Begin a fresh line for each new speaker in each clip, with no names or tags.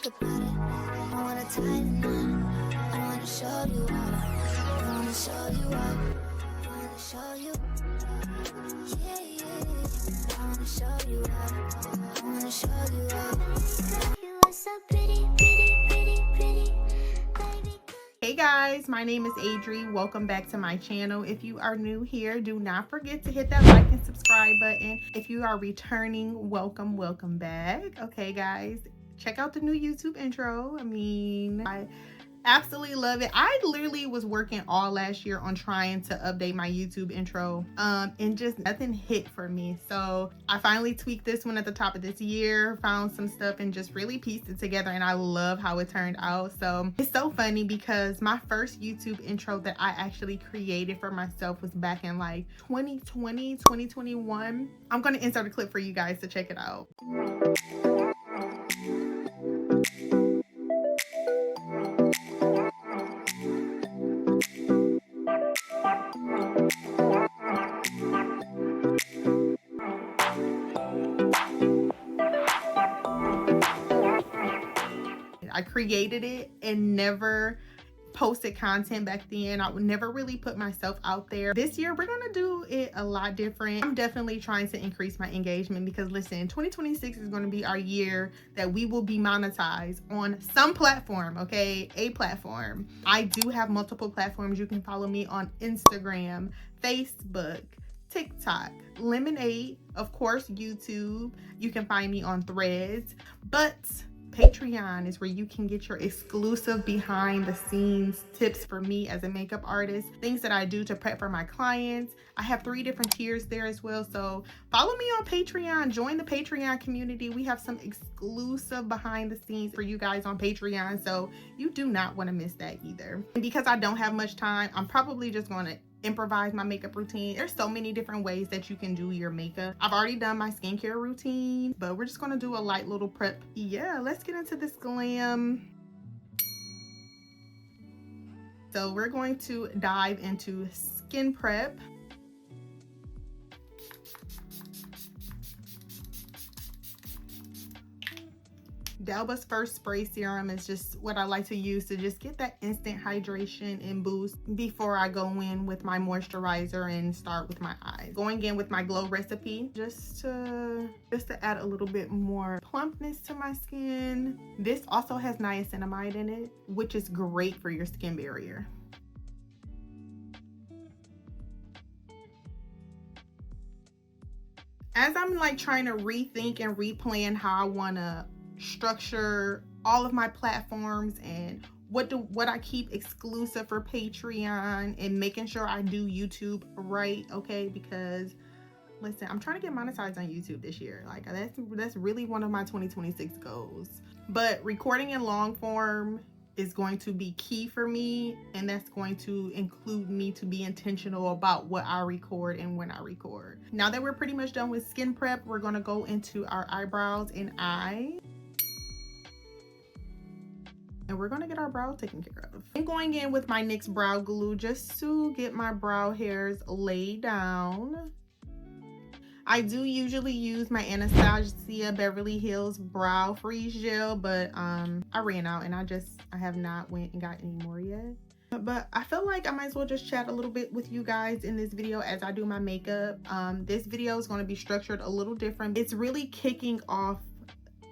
talk about it. I wanna tie the knot. I wanna show you out. I wanna show you out. I wanna show you. Yeah, yeah. I wanna show you out. I wanna show you out. You are so pretty, pretty, pretty, pretty, baby.
Hey guys, my name is Adri. Welcome back to my channel. If you are new here, do not forget to hit that like and subscribe button. If you are returning, welcome back. Okay guys, check out the new YouTube intro. I absolutely love it. I literally was working all last year on trying to update my YouTube intro and just nothing hit for me. So I finally tweaked this one at the top of this year, found some stuff and just really pieced it together, and I love how it turned out. So it's so funny because my first YouTube intro that I actually created for myself was back in like 2020, 2021. I'm going to insert a clip for you guys to check it out. I created it and never posted content back then. I would never really put myself out there. This year we're gonna do it a lot different. I'm definitely trying to increase my engagement because listen, 2026 is going to be our year that we will be monetized on some platform, okay? A platform. I do have multiple platforms. You can follow me on Instagram, Facebook, TikTok, Lemonade, of course, YouTube. You can find me on Threads, but Patreon is where you can get your exclusive behind the scenes tips for me as a makeup artist, things that I do to prep for my clients. I have 3 different tiers there as well. So follow me on Patreon, join the Patreon community. We have some exclusive behind the scenes for you guys on Patreon. So you do not want to miss that either. And because I don't have much time, I'm probably just going to improvise my makeup routine. There's so many different ways that you can do your makeup. I've already done my skincare routine, but we're just gonna do a light little prep. Yeah, let's get into this glam. So we're going to dive into skin prep. D'Alba's First Spray Serum is just what I like to use to just get that instant hydration and boost before I go in with my moisturizer and start with my eyes. Going in with my Glow Recipe just to add a little bit more plumpness to my skin. This also has niacinamide in it, which is great for your skin barrier. As I'm like trying to rethink and replan how I want to structure all of my platforms and what I keep exclusive for Patreon and making sure I do YouTube right, okay? Because listen, I'm trying to get monetized on YouTube this year. Like that's really one of my 2026 goals. But recording in long form is going to be key for me, and that's going to include me to be intentional about what I record and when I record. Now that we're pretty much done with skin prep, we're going to go into our eyebrows and eyes. And we're gonna get our brow taken care of. I'm going in with my NYX brow glue just to get my brow hairs laid down. I do usually use my Anastasia Beverly Hills Brow Freeze Gel, but I ran out and I have not went and got any more yet. But I feel like I might as well just chat a little bit with you guys in this video as I do my makeup. This video is going to be structured a little different. It's really kicking off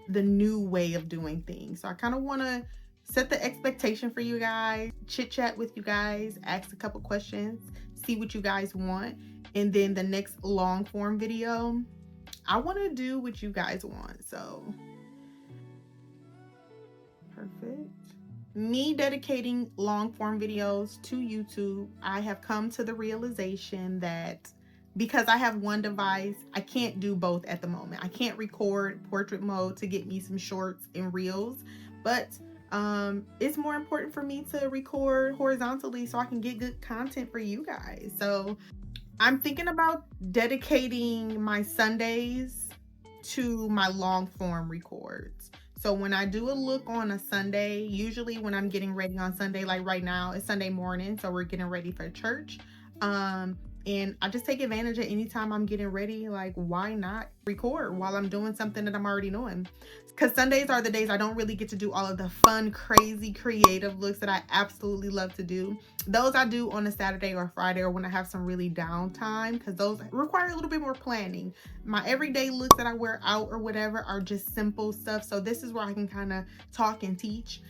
the new way of doing things. So I kind of want to set the expectation for you guys, chit chat with you guys, ask a couple questions, see what you guys want. And then the next long form video, I want to do what you guys want. So perfect. Me dedicating long form videos to YouTube, I have come to the realization that because I have one device, I can't do both at the moment. I can't record portrait mode to get me some shorts and reels, but it's more important for me to record horizontally so I can get good content for you guys. So I'm thinking about dedicating my Sundays to my long form records. So when I do a look on a Sunday, usually when I'm getting ready on Sunday, like right now it's Sunday morning, so we're getting ready for church. And I just take advantage of anytime I'm getting ready. Like, why not record while I'm doing something that I'm already doing? Because Sundays are the days I don't really get to do all of the fun, crazy, creative looks that I absolutely love to do. Those I do on a Saturday or Friday, or when I have some really downtime, because those require a little bit more planning. My everyday looks that I wear out or whatever are just simple stuff. So this is where I can kind of talk and teach.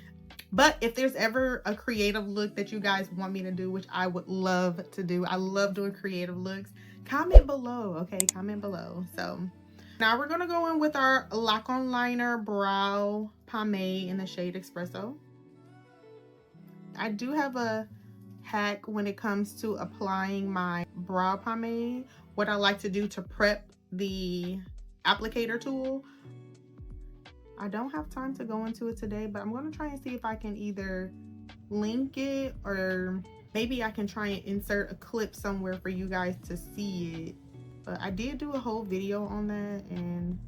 But if there's ever a creative look that you guys want me to do, which I would love to do, I love doing creative looks, comment below, okay? Comment below. So now we're going to go in with our Lock On Liner Brow Pomade in the shade Espresso. I do have a hack when it comes to applying my brow pomade. What I like to do to prep the applicator tool. I don't have time to go into it today, but I'm going to try and see if I can either link it, or maybe I can try and insert a clip somewhere for you guys to see it. But I did do a whole video on that. And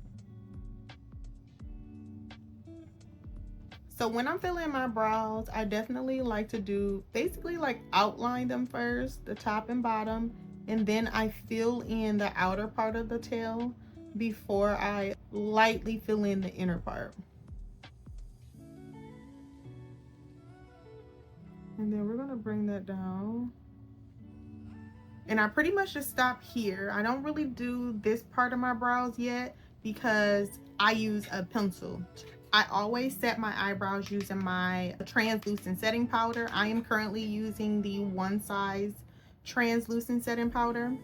so when I'm filling my brows, I definitely like to do basically like outline them first, the top and bottom, and then I fill in the outer part of the tail before I lightly fill in the inner part. And then we're gonna bring that down. And I pretty much just stop here. I don't really do this part of my brows yet because I use a pencil. I always set my eyebrows using my translucent setting powder. I am currently using the One Size translucent setting powder.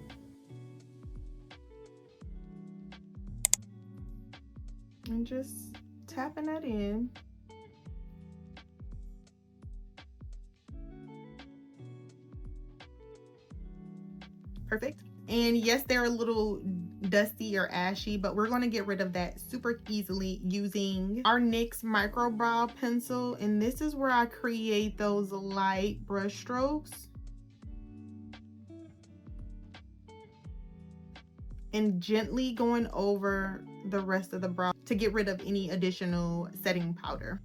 And just tapping that in. Perfect. And yes, they're a little dusty or ashy, but we're going to get rid of that super easily using our NYX micro brow pencil. And this is where I create those light brush strokes and gently going over the rest of the brow to get rid of any additional setting powder.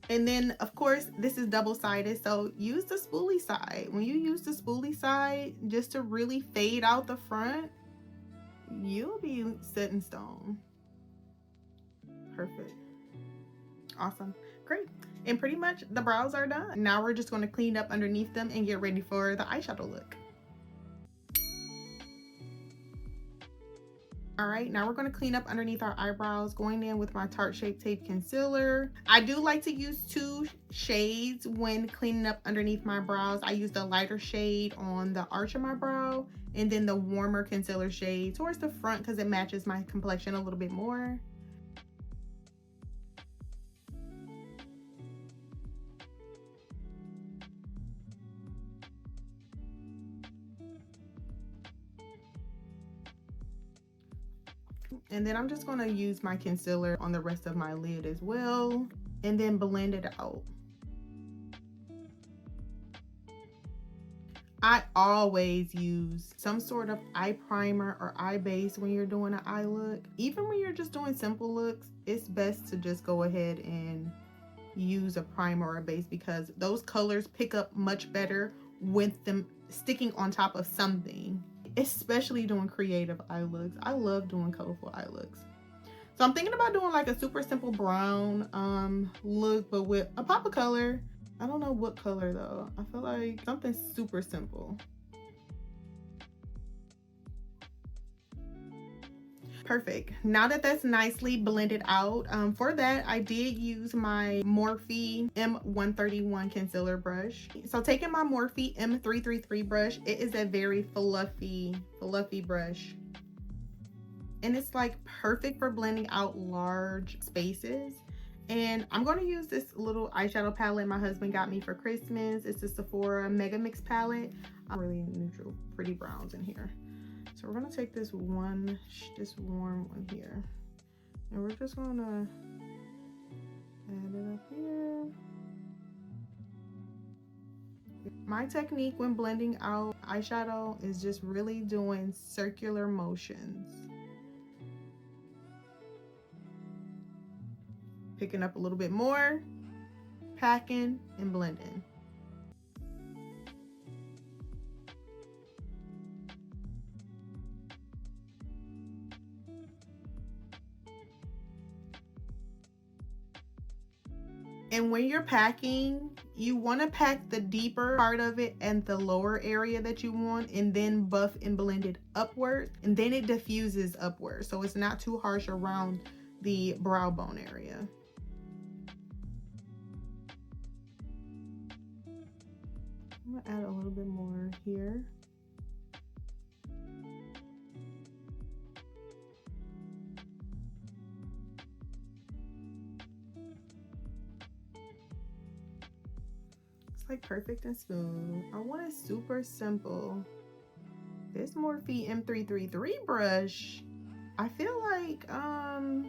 And then, of course, this is double-sided, so use the spoolie side. When you use the spoolie side just to really fade out the front, you'll be set in stone. Perfect. Awesome. Great. And pretty much the brows are done. Now we're just going to clean up underneath them and get ready for the eyeshadow look. All right, now we're going to clean up underneath our eyebrows, going in with my Tarte Shape Tape Concealer. I do like to use two shades when cleaning up underneath my brows. I use the lighter shade on the arch of my brow, and then the warmer concealer shade towards the front because it matches my complexion a little bit more. And then I'm just going to use my concealer on the rest of my lid as well, and then blend it out. I always use some sort of eye primer or eye base when you're doing an eye look. Even when you're just doing simple looks, it's best to just go ahead and use a primer or a base because those colors pick up much better with them sticking on top of something. Especially doing creative eye looks. I love doing colorful eye looks. So I'm thinking about doing like a super simple brown look, but with a pop of color. I don't know what color though. I feel like something super simple. Perfect. Now that that's nicely blended out, for that I did use my Morphe M131 concealer brush. So taking my Morphe M333 brush, it is a very fluffy brush, and it's like perfect for blending out large spaces. And I'm going to use this little eyeshadow palette my husband got me for Christmas. It's the Sephora Mega Mix palette. Really neutral, pretty browns in here. So we're going to take this warm one here, and we're just going to add it up here. My technique when blending out eyeshadow is just really doing circular motions. Picking up a little bit more, packing and blending. And when you're packing, you want to pack the deeper part of it and the lower area that you want, and then buff and blend it upward, and then it diffuses upward, so it's not too harsh around the brow bone area. I'm gonna add a little bit more here. Like perfect and smooth. I want it super simple. This Morphe M333 brush, I feel like I'm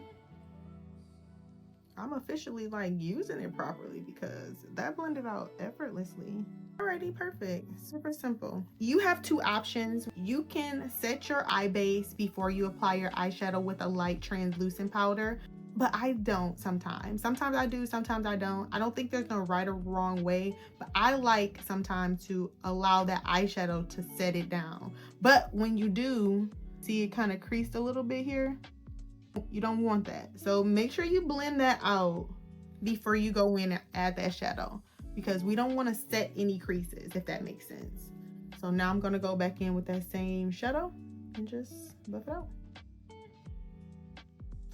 officially like using it properly because that blended out effortlessly. Alrighty, perfect. Super simple. You have two options. You can set your eye base before you apply your eyeshadow with a light translucent powder, but I don't sometimes. Sometimes I do, sometimes I don't. I don't think there's no right or wrong way, but I like sometimes to allow that eyeshadow to set it down. But when you do, see it kind of creased a little bit here? You don't want that. So make sure you blend that out before you go in and add that shadow, because we don't want to set any creases, if that makes sense. So now I'm gonna go back in with that same shadow and just buff it out.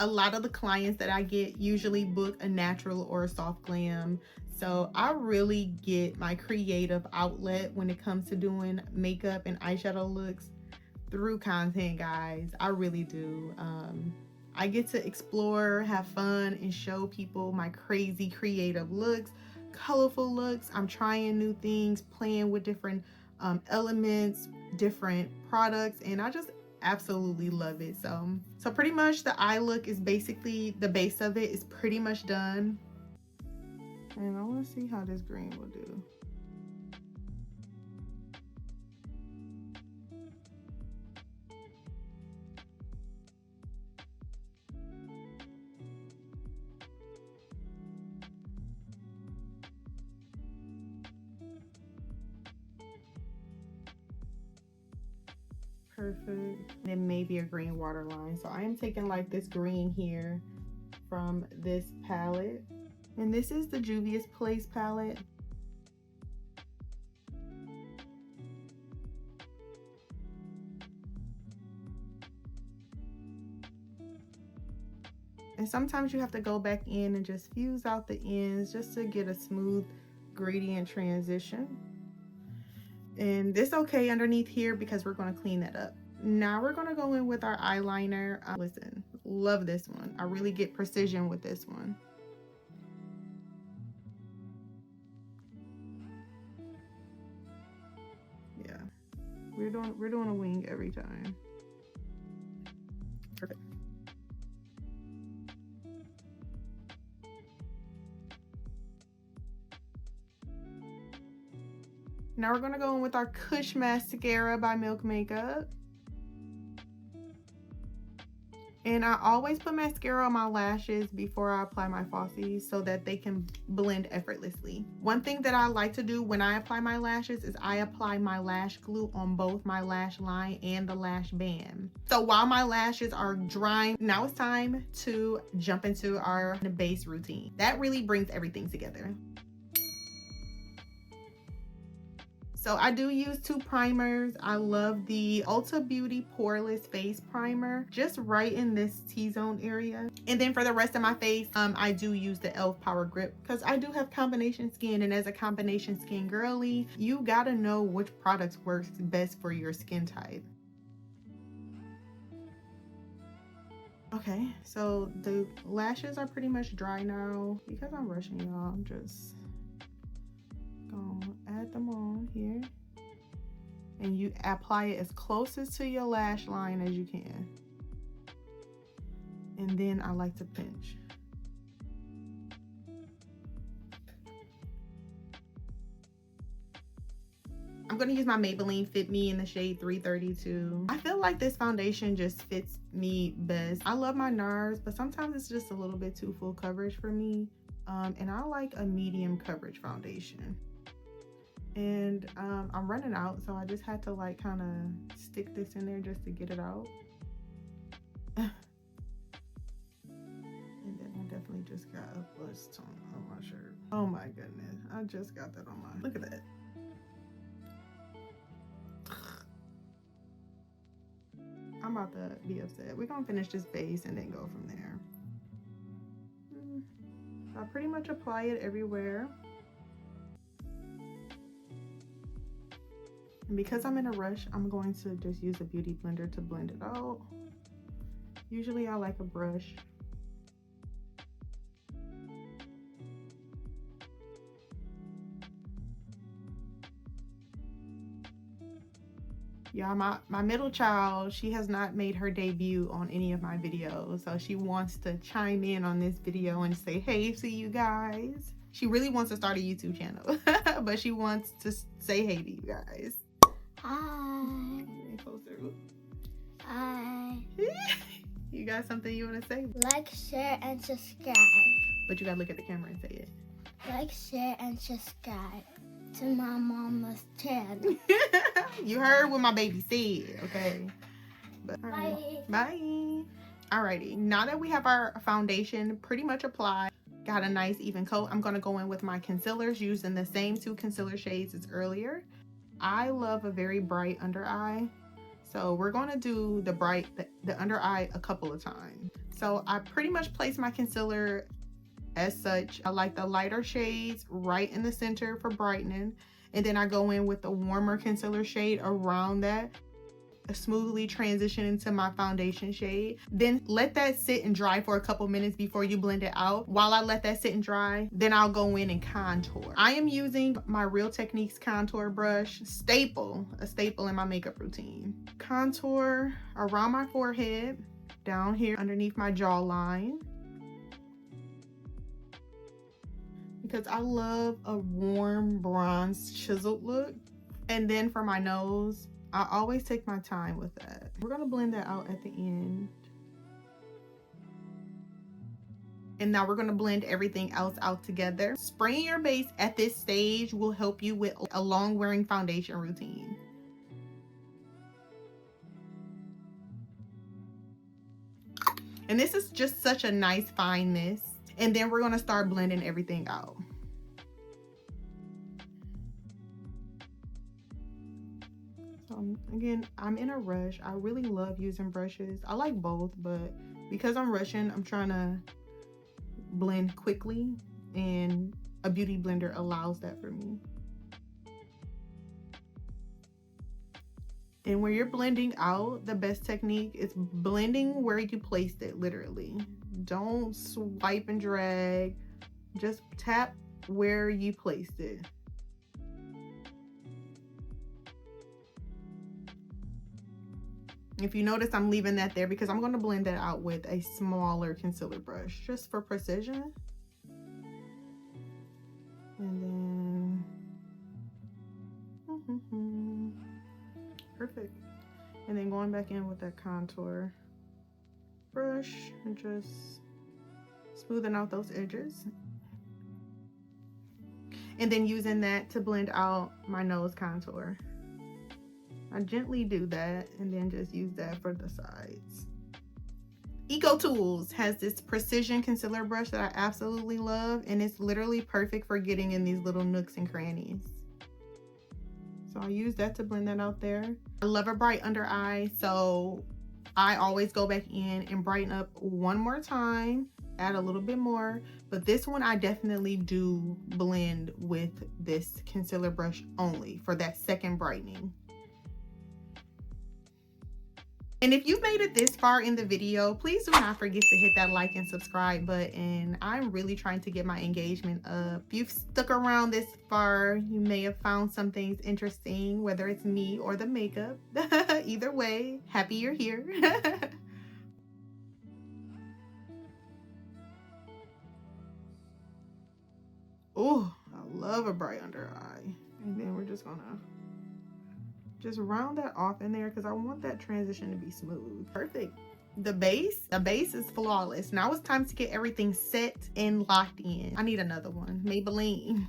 A lot of the clients that I get usually book a natural or a soft glam. So I really get my creative outlet when it comes to doing makeup and eyeshadow looks through content, guys. I really do. I get to explore, have fun, and show people my crazy creative looks, colorful looks. I'm trying new things, playing with different elements, different products, and I just absolutely love it. So pretty much the eye look is basically, the base of it is pretty much done. And I want to see how this green will do. Perfect. Then maybe a green waterline. So I am taking like this green here from this palette, and this is the Juvia's Place palette. And sometimes you have to go back in and just fuse out the ends just to get a smooth gradient transition. And this okay underneath here because we're going to clean that up. Now we're going to go in with our eyeliner. Listen, love this one. I really get precision with this one. Yeah, we're doing a wing every time. Perfect. Now we're gonna go in with our Kush mascara by Milk Makeup. And I always put mascara on my lashes before I apply my falsies so that they can blend effortlessly. One thing that I like to do when I apply my lashes is I apply my lash glue on both my lash line and the lash band. So while my lashes are drying, now it's time to jump into our base routine. That really brings everything together. So I do use two primers. I love the Ulta Beauty Poreless Face Primer, just right in this T-zone area. And then for the rest of my face, I do use the e.l.f. Power Grip because I do have combination skin, and as a combination skin girly, you gotta know which products works best for your skin type. Okay, so the lashes are pretty much dry now. Because I'm rushing y'all, I'm just gonna add them on here, and you apply it as closest to your lash line as you can, and then I like to pinch. I'm gonna use my Maybelline Fit Me in the shade 332. I feel like this foundation just fits me best. I love my NARS, but sometimes it's just a little bit too full coverage for me. And I like a medium coverage foundation. And I'm running out, so I just had to like kind of stick this in there just to get it out. And then I definitely just got a blush tone on my shirt. Oh my goodness, I just got that on my, look at that. I'm about to be upset. We're gonna finish this base and then go from there. I pretty much apply it everywhere. And because I'm in a rush, I'm going to just use a beauty blender to blend it out. Usually I like a brush. Yeah, my middle child, she has not made her debut on any of my videos. So she wants to chime in on this video and say, hey, see you guys. She really wants to start a YouTube channel, but she wants to say hey to you guys.
Hi. Hi.
You got something you want to say?
Like, share, and subscribe.
But you gotta look at the camera and say it.
Like, share, and subscribe to my mama's channel.
You heard what my baby said, okay? But, all right.
Bye.
Bye. Alrighty, now that we have our foundation pretty much applied, got a nice even coat, I'm gonna go in with my concealers using the same 2 concealer shades as earlier. I love a very bright under eye, so we're gonna do the under eye a couple of times. So I pretty much place my concealer as such. I like the lighter shades right in the center for brightening, and then I go in with the warmer concealer shade around that, smoothly transition into my foundation shade. Then let that sit and dry for a couple minutes before you blend it out. While I let that sit and dry, then I'll go in and contour. I am using my Real Techniques contour brush, a staple in my makeup routine. Contour around my forehead, down here underneath my jawline, because I love a warm bronze chiseled look. And then for my nose, I always take my time with that. We're gonna blend that out at the end. And now we're gonna blend everything else out together. Spraying your base at this stage will help you with a long wearing foundation routine. And this is just such a nice fine mist. And then we're gonna start blending everything out. Again, I'm in a rush. I really love using brushes. I like both, but because I'm rushing, I'm trying to blend quickly, and a beauty blender allows that for me. And when you're blending out, the best technique is blending where you placed it, literally. Don't swipe and drag. Just tap where you placed it. If you notice, I'm leaving that there because I'm going to blend that out with a smaller concealer brush just for precision. And then perfect. And then going back in with that contour brush and just smoothing out those edges. And then using that to blend out my nose contour. I gently do that and then just use that for the sides. Eco Tools has this precision concealer brush that I absolutely love, and it's literally perfect for getting in these little nooks and crannies. So I'll use that to blend that out there. I love a bright under eye, so I always go back in and brighten up one more time, add a little bit more, but this one I definitely do blend with this concealer brush only for that second brightening. And if you've made it this far in the video, please do not forget to hit that like and subscribe button. I'm really trying to get my engagement up. If you've stuck around this far, you may have found some things interesting, whether it's me or the makeup. Either way, happy you're here. Oh, I love a bright under eye. And then we're just gonna round that off in there because I want that transition to be smooth. Perfect. The base is flawless. Now it's time to get everything set and locked in. I need another one. Maybelline.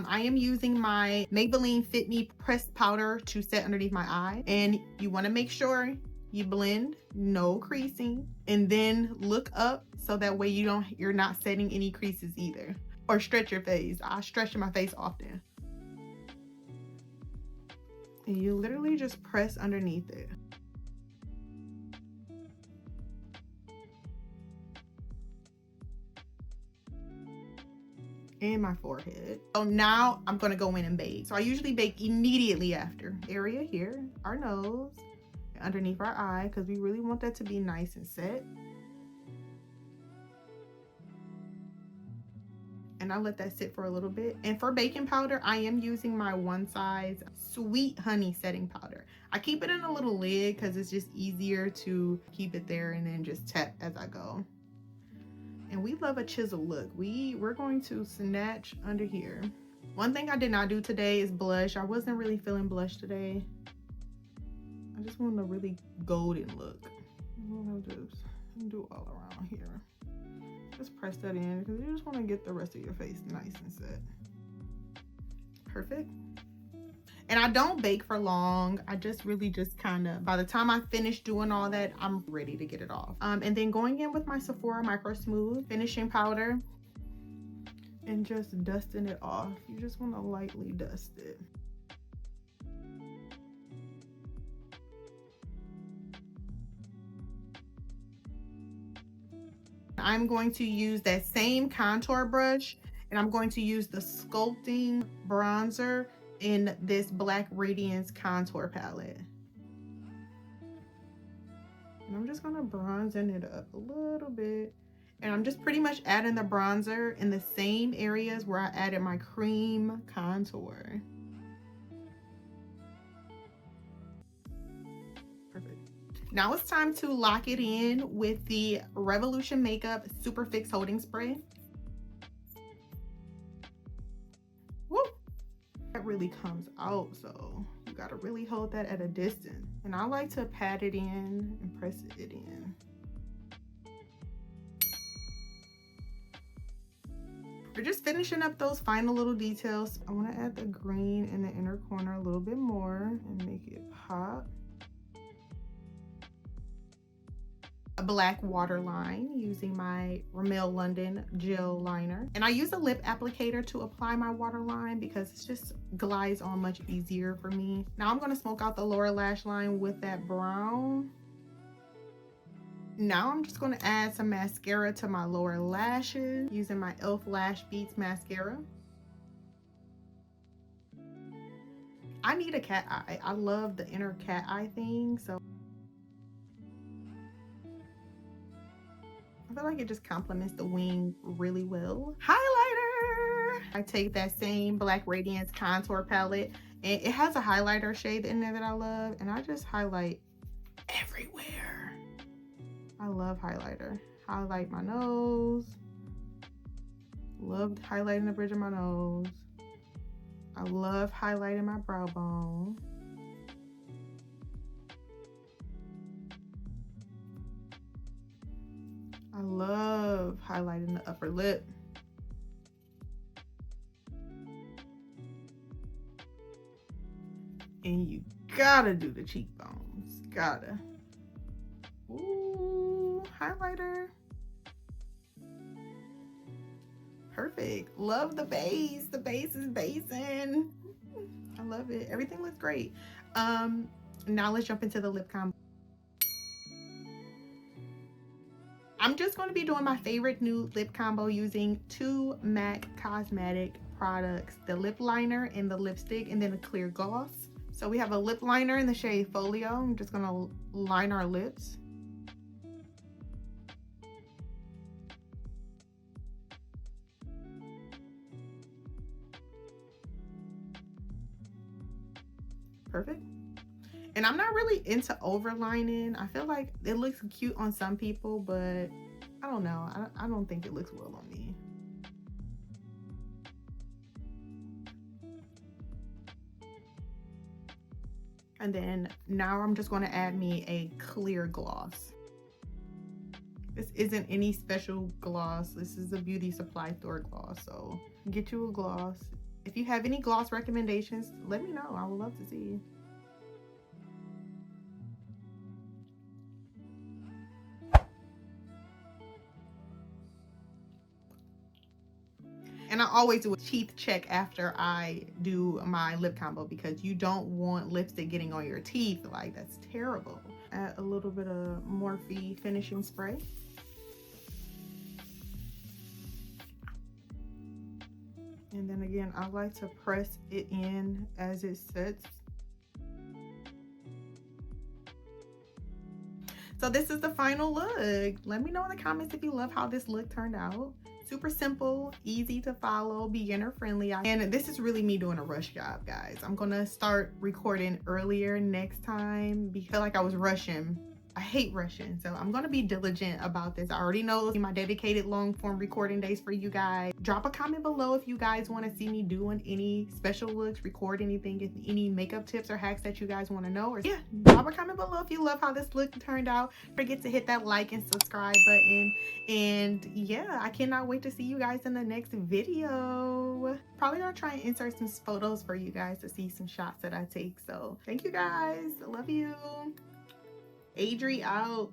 I am using my Maybelline Fit Me pressed powder to set underneath my eye, and you want to make sure you blend, no creasing, and then look up so that way you're not setting any creases either. Or stretch your face. I stretch my face often. And you literally just press underneath it. And my forehead. So now I'm gonna go in and bake. So I usually bake immediately after. Area here, our nose, underneath our eye, because we really want that to be nice and set. And I let that sit for a little bit. And for baking powder, I am using my One Size Sweet Honey setting powder. I keep it in a little lid because it's just easier to keep it there and then just tap as I go. And we love a chisel look. We're going to snatch under here. One thing I did not do today is blush. I wasn't really feeling blush today. I just want a really golden look. I'm gonna just do all around here. Just press that in because you just want to get the rest of your face nice and set. Perfect. And I don't bake for long. I just really just kind of, by the time I finish doing all that, I'm ready to get it off. And then going in with my Sephora Micro Smooth finishing powder and just dusting it off. You just want to lightly dust it. I'm going to use that same contour brush, and I'm going to use the Sculpting Bronzer in this Black Radiance contour palette. And I'm just gonna bronzing it up a little bit. And I'm just pretty much adding the bronzer in the same areas where I added my cream contour. Perfect. Now it's time to lock it in with the Revolution Makeup Super Fix Holding Spray. Woo! That really comes out, so you gotta really hold that at a distance. And I like to pat it in and press it in. We're just finishing up those final little details. I want to add the green in the inner corner a little bit more and make it pop. A black waterline using my Rimmel London gel liner. And I use a lip applicator to apply my waterline because it just glides on much easier for me. Now I'm going to smoke out the lower lash line with that brown. Now I'm just going to add some mascara to my lower lashes using my e.l.f. Lash Beats mascara. I need a cat eye. I love the inner cat eye thing, so I feel like it just complements the wing really well. Highlighter! I take that same Black Radiance contour palette, and it has a highlighter shade in there that I love, and I just highlight everywhere. I love highlighter. Highlight my nose. Love highlighting the bridge of my nose. I love highlighting my brow bone. I love highlighting the upper lip. And you gotta do the cheekbones. Gotta. Ooh, highlighter. Perfect. Love the base. The base is basing. I love it. Everything looks great. Now let's jump into the lip combo. I'm just going to be doing my favorite new lip combo using two MAC cosmetic products, the lip liner and the lipstick, and then a clear gloss. So we have a lip liner in the shade Folio. I'm just going to line our lips. Perfect. And I'm not really into overlining. I feel like it looks cute on some people, but I don't know. I don't think it looks well on me. And then now I'm just going to add me a clear gloss. This isn't any special gloss. This is a beauty supply store gloss. So get you a gloss. If you have any gloss recommendations, let me know. I would love to see. And I always do a teeth check after I do my lip combo because you don't want lipstick getting on your teeth. Like, that's terrible. Add a little bit of Morphe finishing spray. And then again, I like to press it in as it sets. So this is the final look. Let me know in the comments if you love how this look turned out. Super simple, easy to follow, beginner friendly. And this is really me doing a rush job, guys. I'm gonna start recording earlier next time because I feel like I was rushing. I hate rushing, so I'm gonna be diligent about this. I already know my dedicated long form recording days for you guys. Drop a comment below if you guys want to see me doing any special looks, record anything, if any makeup tips or hacks that you guys want to know. Or yeah, drop a comment below if you love how this look turned out. Don't forget to hit that like and subscribe button. And yeah, I cannot wait to see you guys in the next video. Probably gonna try and insert some photos for you guys to see some shots that I take. So thank you guys. I love you. Adri out.